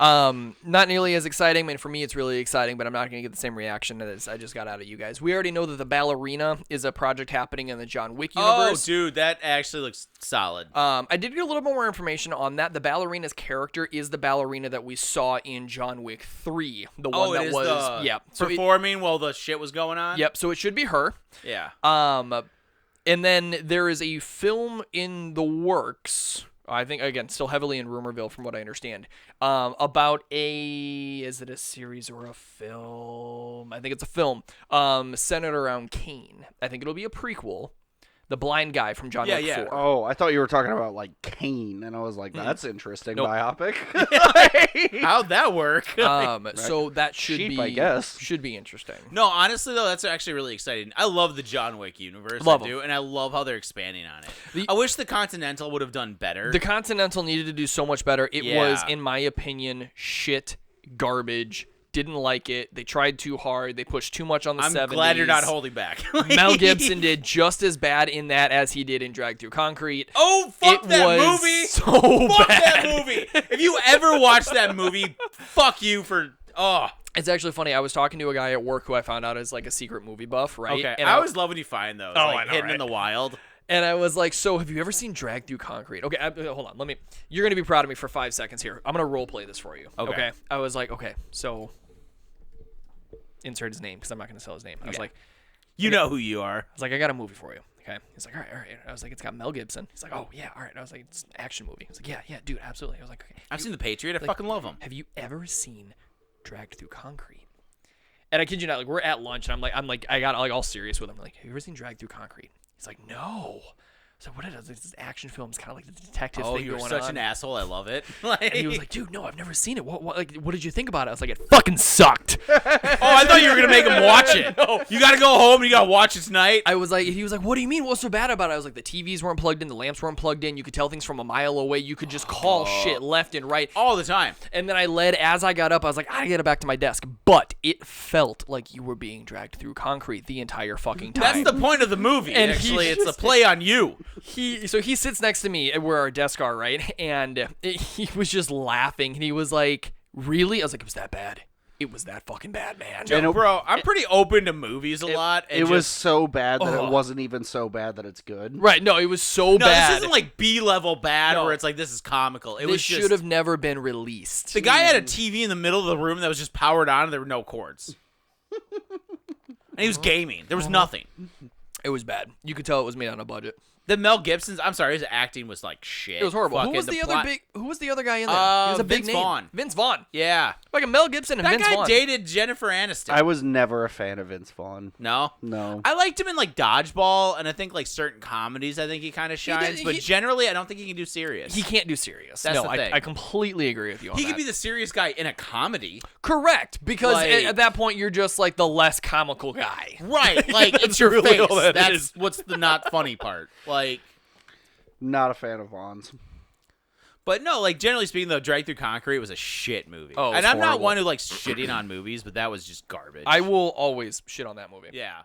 Not nearly as exciting. I mean, for me, it's really exciting, but I'm not going to get the same reaction as I just got out of you guys. We already know that the ballerina is a project happening in the John Wick universe. Oh, dude, that actually looks solid. I did get a little bit more information on that. The ballerina's character is the ballerina that we saw in John Wick 3. The one that was performing while the shit was going on? Yep, so it should be her. Yeah. And then there is a film in the works, I think, again, still heavily in Rumorville from what I understand, about is it a series or a film? I think it's a film, centered around Kane. I think it'll be a prequel. The blind guy from John Wick 4. Oh, I thought you were talking about, like, Kane, and I was like, that's interesting, biopic. How'd that work? So that should be interesting. No, honestly, though, that's actually really exciting. I love the John Wick universe. Love I do, and I love how they're expanding on it. I wish the Continental would have done better. The Continental needed to do so much better. It was, in my opinion, shit, garbage. Didn't like it. They tried too hard. They pushed too much on the 70s. I'm glad you're not holding back. Mel Gibson did just as bad in that as he did in Drag Through Concrete. Oh, fuck that movie. Fuck that movie. If you ever watch that movie, fuck you for... Oh. It's actually funny. I was talking to a guy at work who I found out is like a secret movie buff, right? Okay. And I always love when you find those. Oh, like I know, hidden right? in the wild. And I was like, so have you ever seen Drag Through Concrete? Okay, hold on. You're going to be proud of me for 5 seconds here. I'm going to role play this for you. Okay. I was like, okay, so... insert his name because I'm not going to tell his name. I was like, you know who you are. I was like, I got a movie for you. Okay. He's like, all right. I was like, it's got Mel Gibson. He's like, oh yeah, all right. I was like, it's an action movie. I was like, yeah, dude, absolutely. I was like, okay. I've seen The Patriot. I fucking love him. Have you ever seen Dragged Through Concrete? And I kid you not, like we're at lunch and I'm like, I got like all serious with him. I'm like, have you ever seen Dragged Through Concrete? He's like, no. So what it is, this action film is kind of like the detective thing going on. Oh, you're such an asshole. I love it. And he was like, dude, no, I've never seen it. What did you think about it? I was like, it fucking sucked. Oh, I thought you were going to make him watch it. No. You got to go home and you got to watch it tonight. He was like, what do you mean? What's so bad about it? I was like, the TVs weren't plugged in. The lamps weren't plugged in. You could tell things from a mile away. You could just call shit left and right. All the time. And then as I got up, I was like, I got to get it back to my desk. But it felt like you were being dragged through concrete the entire fucking time. That's the point of the movie, and actually. It's a play on you. He sits next to me where our desks are, right? And he was just laughing. And he was like, really? I was like, it was that bad. It was that fucking bad, man. Joe, bro, I'm pretty open to movies a lot. It was so bad that it wasn't even so bad that it's good. Right, no, it was so bad. This isn't like B-level bad where it's like, this is comical. It should have never been released. The guy had a TV in the middle of the room that was just powered on and there were no cords. And he was gaming. There was nothing. It was bad. You could tell it was made on a budget. The Mel Gibson's, I'm sorry, his acting was like shit. It was horrible. Who was the other guy in there? He was a big name. Vaughn. Vince Vaughn. Yeah. Like a Mel Gibson and Vince Vaughn. That guy dated Jennifer Aniston. I was never a fan of Vince Vaughn. No? No. I liked him in like Dodgeball, and I think like certain comedies I think he kind of shines, but generally I don't think he can do serious. He can't do serious. That's the thing. I completely agree with you on that. He could be the serious guy in a comedy. Correct, because at that point you're just like the less comical guy. Right, like it's your really face. all that That's is. what's the not funny part. Like, not a fan of Vaughn's. But no, like generally speaking, though, Drag Through Concrete was a shit movie. Oh, and I'm not horrible. one who likes shitting on movies, but that was just garbage. I will always shit on that movie. Yeah.